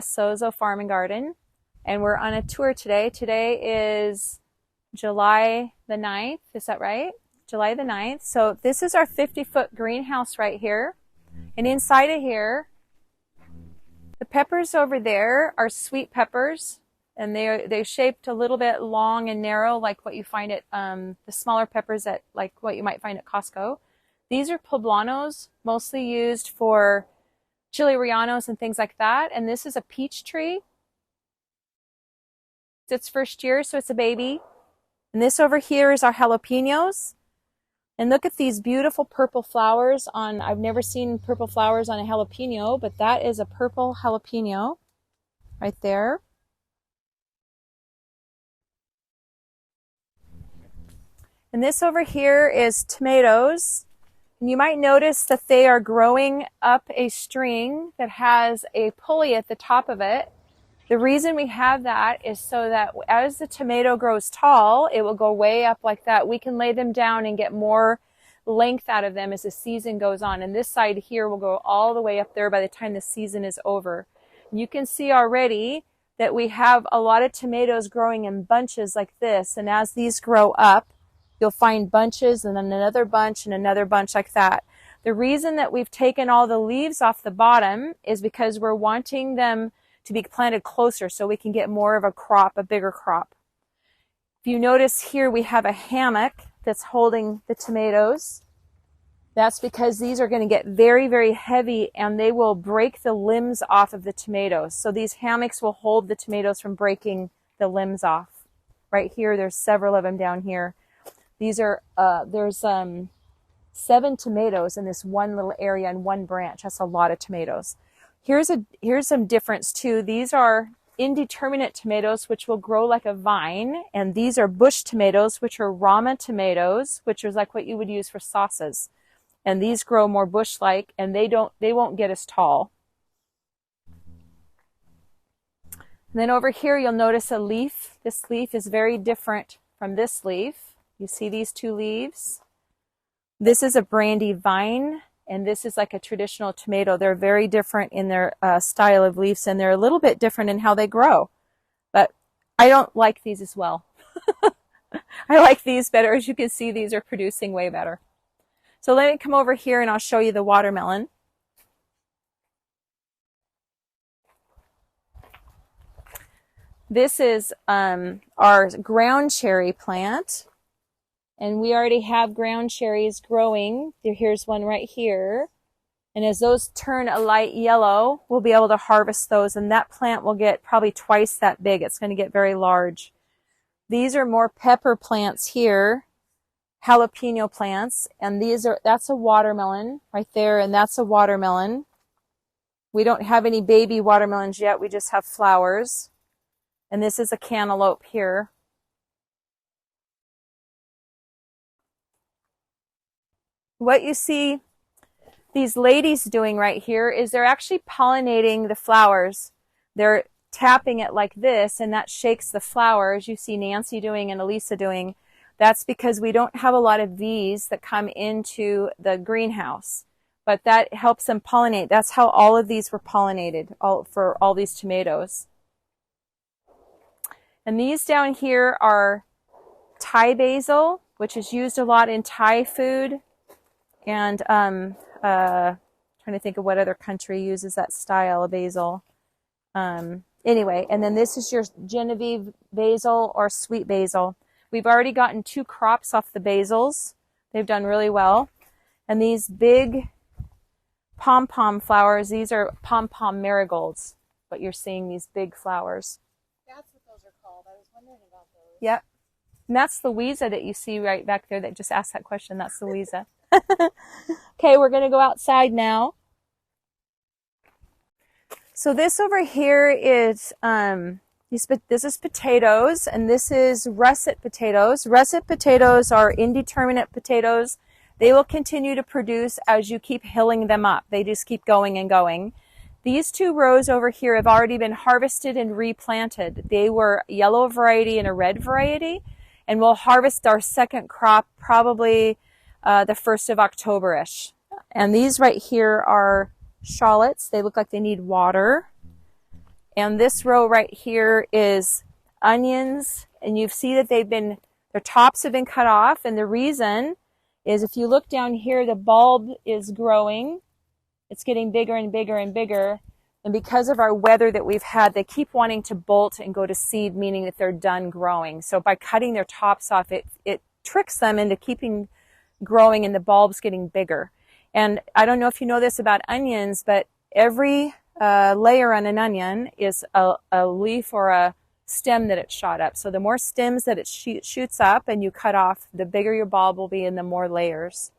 the Sozo Farm and Garden, and we're on a tour today. Today is July the 9th, is that right? July the 9th. So this is our 50-foot greenhouse right here. And inside of here, the peppers over there are sweet peppers, and they're shaped a little bit long and narrow, like what you find at the smaller peppers at like what you might find at Costco. These are poblanos, mostly used for chili rellenos and things like that. And this is a peach tree. It's its first year, so it's a baby. And this over here is our jalapenos. And look at these beautiful purple flowers on, I've never seen purple flowers on a jalapeno, but that is a purple jalapeno right there. And this over here is tomatoes. And you might notice that they are growing up a string that has a pulley at the top of it. The reason we have that is so that as the tomato grows tall, it will go way up like that. We can lay them down and get more length out of them as the season goes on. And this side here will go all the way up there by the time the season is over. You can see already that we have a lot of tomatoes growing in bunches like this. And as these grow up, you'll find bunches and then another bunch and another bunch like that. The reason that we've taken all the leaves off the bottom is because we're wanting them to be planted closer so we can get more of a crop, a bigger crop. If you notice here, we have a hammock that's holding the tomatoes. That's because these are going to get very, very heavy and they will break the limbs off of the tomatoes. So these hammocks will hold the tomatoes from breaking the limbs off. Right here, there's several of them down here. These are, there's 7 tomatoes in this one little area and one branch. That's a lot of tomatoes. Here's some difference too. These are indeterminate tomatoes, which will grow like a vine. And these are bush tomatoes, which are Rama tomatoes, which is like what you would use for sauces. And these grow more bush-like, and they won't get as tall. And then over here, you'll notice a leaf. This leaf is very different from this leaf. You see these 2 leaves? This is a brandy vine, and this is like a traditional tomato. They're very different in their style of leaves, and they're a little bit different in how they grow. But I don't like these as well. I like these better. As you can see, these are producing way better. So let me come over here and I'll show you the watermelon. This is our ground cherry plant. And we already have ground cherries growing. Here's one right here. And as those turn a light yellow, we'll be able to harvest those. And that plant will get probably twice that big. It's going to get very large. These are more pepper plants here, jalapeno plants. And that's a watermelon right there. And that's a watermelon. We don't have any baby watermelons yet. We just have flowers. And this is a cantaloupe here. What you see these ladies doing right here is they're actually pollinating the flowers. They're tapping it like this, and that shakes the flowers. You see Nancy doing and Elisa doing. That's because we don't have a lot of bees that come into the greenhouse, but that helps them pollinate. That's how all of these were pollinated for all these tomatoes. And these down here are Thai basil, which is used a lot in Thai food. And trying to think of what other country uses that style of basil. Anyway, and then this is your Genevieve basil or sweet basil. We've already gotten 2 crops off the basils. They've done really well. And these big pom-pom flowers, these are pom-pom marigolds, but you're seeing these big flowers. That's what those are called. I was wondering about those. Yep. And that's Louisa that you see right back there that just asked that question. That's Louisa. Okay, we're going to go outside now. So this over here is, this is potatoes, and this is russet potatoes. Russet potatoes are indeterminate potatoes. They will continue to produce as you keep hilling them up. They just keep going and going. These 2 rows over here have already been harvested and replanted. They were a yellow variety and a red variety, and we'll harvest our second crop probably the 1st of October-ish. And these right here are shallots. They look like they need water. And this row right here is onions, and you see that their tops have been cut off, and the reason is if you look down here, the bulb is growing. It's getting bigger and bigger and bigger. And because of our weather that we've had, they keep wanting to bolt and go to seed, meaning that they're done growing. So by cutting their tops off, it tricks them into keeping growing and the bulbs getting bigger. And I don't know if you know this about onions, but every layer on an onion is a leaf or a stem that it's shot up. So the more stems that it shoots up and you cut off, the bigger your bulb will be and the more layers.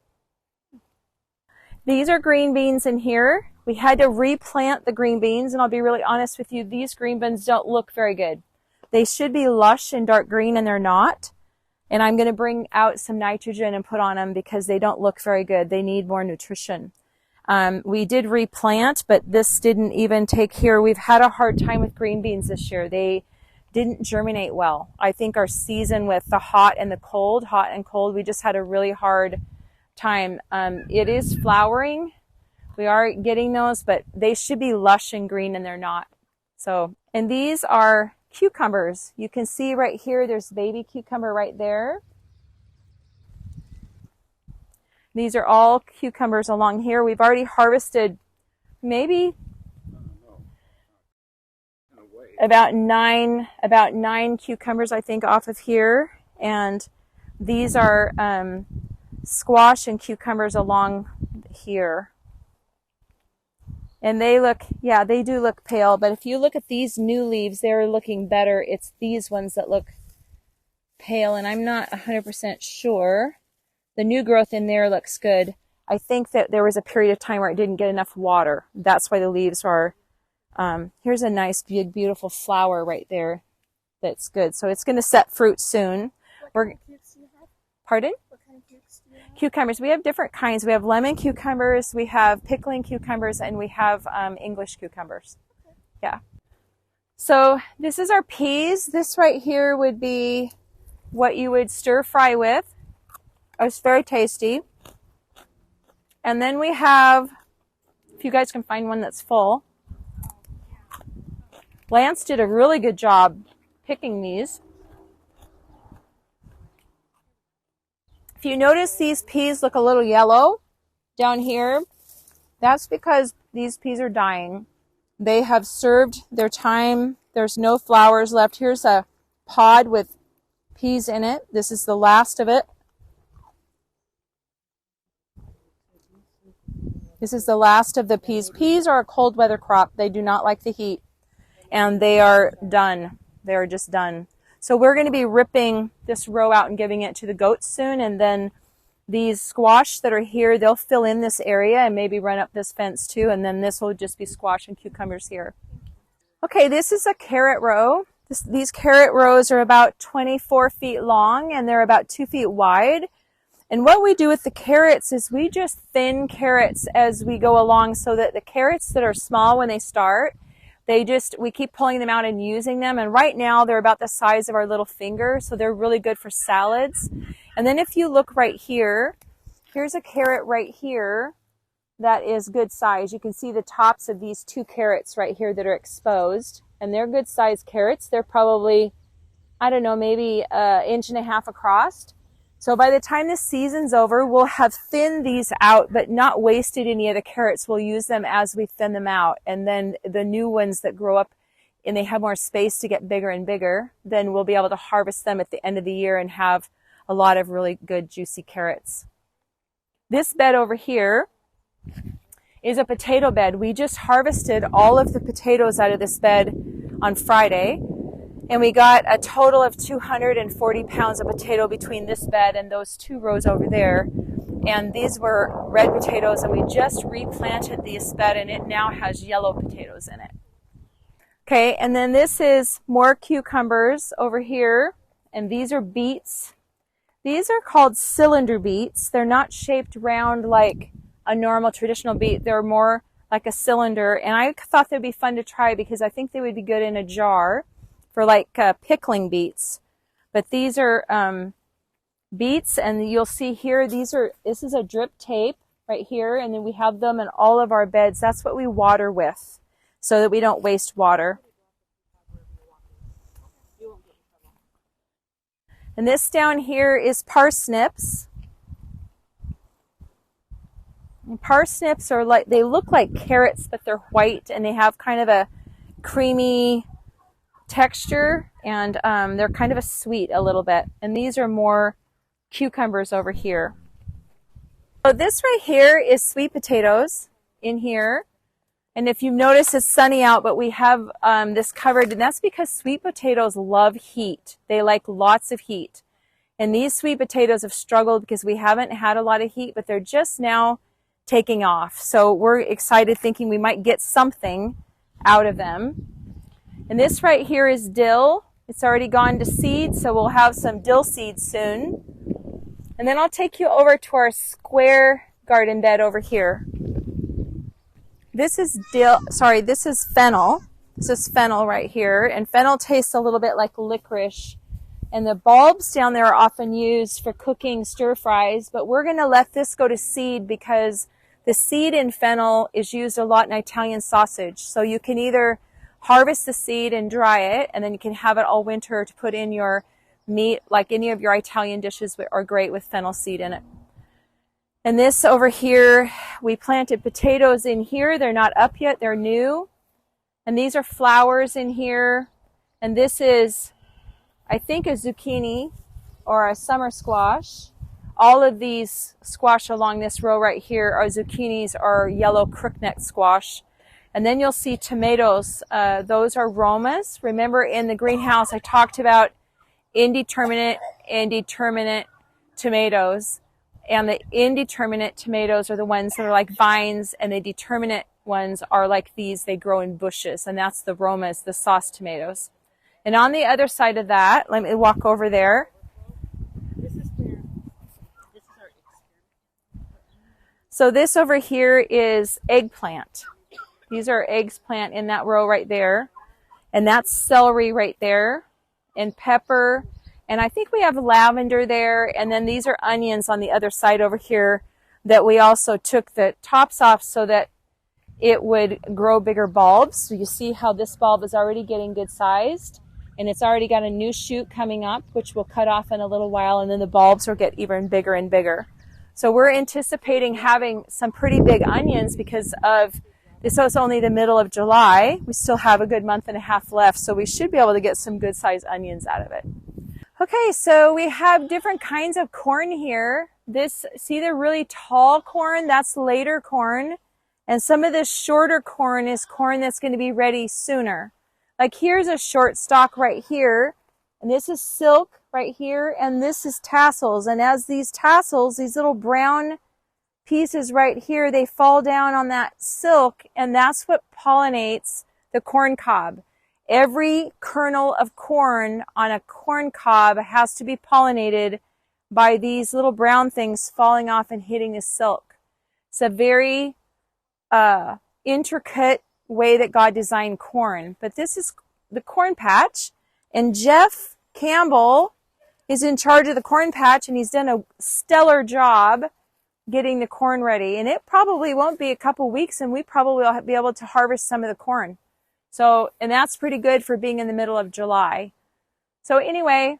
These are green beans in here. We had to replant the green beans, and I'll be really honest with you, these green beans don't look very good. They should be lush and dark green, and they're not. And I'm going to bring out some nitrogen and put on them because they don't look very good. They need more nutrition. We did replant, but this didn't even take here. We've had a hard time with green beans this year. They didn't germinate well. I think our season with the hot and cold, we just had a really hard time. It is flowering. We are getting those, but they should be lush and green, and they're not. So, and these are cucumbers. You can see right here, there's baby cucumber right there. These are all cucumbers along here. We've already harvested maybe about nine cucumbers, I think, off of here. And these are squash and cucumbers along here. And they do look pale, but if you look at these new leaves, they're looking better. It's these ones that look pale, and I'm not 100% sure. The new growth in there looks good. I think that there was a period of time where it didn't get enough water. That's why the leaves are, here's a nice, big, beautiful flower right there. That's good. So it's going to set fruit soon. What kind of cukes do you have? Pardon? What kind of cukes do you have? Cucumbers. We have different kinds. We have lemon cucumbers, we have pickling cucumbers, and we have English cucumbers. Okay. Yeah. So this is our peas. This right here would be what you would stir fry with. It's very tasty. And then we have, if you guys can find one that's full. Lance did a really good job picking these. If you notice, these peas look a little yellow down here. That's because these peas are dying. They have served their time. There's no flowers left. Here's a pod with peas in it. This is the last of it. This is the last of the peas. Peas are a cold weather crop. They do not like the heat. And they are done. They are just done. So we're going to be ripping this row out and giving it to the goats soon. And then these squash that are here, they'll fill in this area and maybe run up this fence too. And then this will just be squash and cucumbers here. Okay, this is a carrot row. These carrot rows are about 24 feet long and they're about 2 feet wide. And what we do with the carrots is we just thin carrots as we go along so that the carrots that are small when they start, we keep pulling them out and using them. And right now they're about the size of our little finger. So they're really good for salads. And then if you look right here, here's a carrot right here that is good size. You can see the tops of these 2 carrots right here that are exposed. And they're good sized carrots. They're probably, I don't know, maybe 1.5 inches across. So by the time the season's over, we'll have thinned these out, but not wasted any of the carrots. We'll use them as we thin them out. And then the new ones that grow up and they have more space to get bigger and bigger, then we'll be able to harvest them at the end of the year and have a lot of really good juicy carrots. This bed over here is a potato bed. We just harvested all of the potatoes out of this bed on Friday. And we got a total of 240 pounds of potato between this bed and those 2 rows over there. And these were red potatoes, and we just replanted this bed, and it now has yellow potatoes in it. Okay, and then this is more cucumbers over here, and these are beets. These are called cylinder beets. They're not shaped round like a normal traditional beet. They're more like a cylinder, and I thought they'd be fun to try because I think they would be good in a jar for like pickling beets. But these are beets, and you'll see here, this is a drip tape right here, and then we have them in all of our beds. That's what we water with so that we don't waste water. And this down here is parsnips. And parsnips are like, they look like carrots, but they're white and they have kind of a creamy texture, and they're kind of a sweet a little bit. And these are more cucumbers over here. So this right here is sweet potatoes in here. And if you notice, it's sunny out, but we have this covered, and that's because sweet potatoes love heat. They like lots of heat. And these sweet potatoes have struggled because we haven't had a lot of heat, but they're just now taking off. So we're excited, thinking we might get something out of them. And this right here is dill. It's already gone to seed, so we'll have some dill seeds soon. And then I'll take you over to our square garden bed over here. This is this is fennel. This is fennel right here. And fennel tastes a little bit like licorice. And the bulbs down there are often used for cooking stir fries, but we're going to let this go to seed because the seed in fennel is used a lot in Italian sausage. So you can either harvest the seed and dry it, and then you can have it all winter to put in your meat, like any of your Italian dishes are great with fennel seed in it. And this over here, we planted potatoes in here. They're not up yet, they're new. And these are flowers in here. And this is, I think, a zucchini or a summer squash. All of these squash along this row right here are zucchinis or yellow crookneck squash. And then you'll see tomatoes. Those are Romas. Remember in the greenhouse I talked about indeterminate and determinate tomatoes. And the indeterminate tomatoes are the ones that are like vines, and the determinate ones are like these. They grow in bushes, and that's the Romas, the sauce tomatoes. And on the other side of that, let me walk over there. So this over here is eggplant. These are eggplant in that row right there. And that's celery right there. And pepper. And I think we have lavender there. And then these are onions on the other side over here that we also took the tops off so that it would grow bigger bulbs. So you see how this bulb is already getting good sized. And it's already got a new shoot coming up, which we'll cut off in a little while. And then the bulbs will get even bigger and bigger. So we're anticipating having some pretty big onions because of this. So it's only the middle of July. We still have a good month and a half left. So we should be able to get some good sized onions out of it. Okay, so we have different kinds of corn here. See the really tall corn? That's later corn. And some of this shorter corn is corn that's going to be ready sooner. Like here's a short stalk right here. And this is silk right here. And this is tassels. And as these tassels, these little brown pieces right here, they fall down on that silk. And that's what pollinates the corn cob. Every kernel of corn on a corn cob has to be pollinated by these little brown things falling off and hitting the silk. It's a very intricate way that God designed corn. But this is the corn patch. And Jeff Campbell is in charge of the corn patch, and he's done a stellar job getting the corn ready. And it probably won't be a couple weeks, and we probably will be able to harvest some of the corn. So, and that's pretty good for being in the middle of July. So anyway,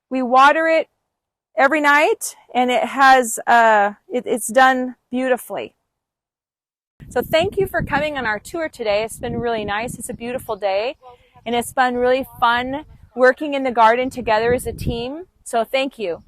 we water it every night, and it has, it's done beautifully. So thank you for coming on our tour today. It's been really nice. It's a beautiful day, and it's been really fun working in the garden together as a team. So thank you.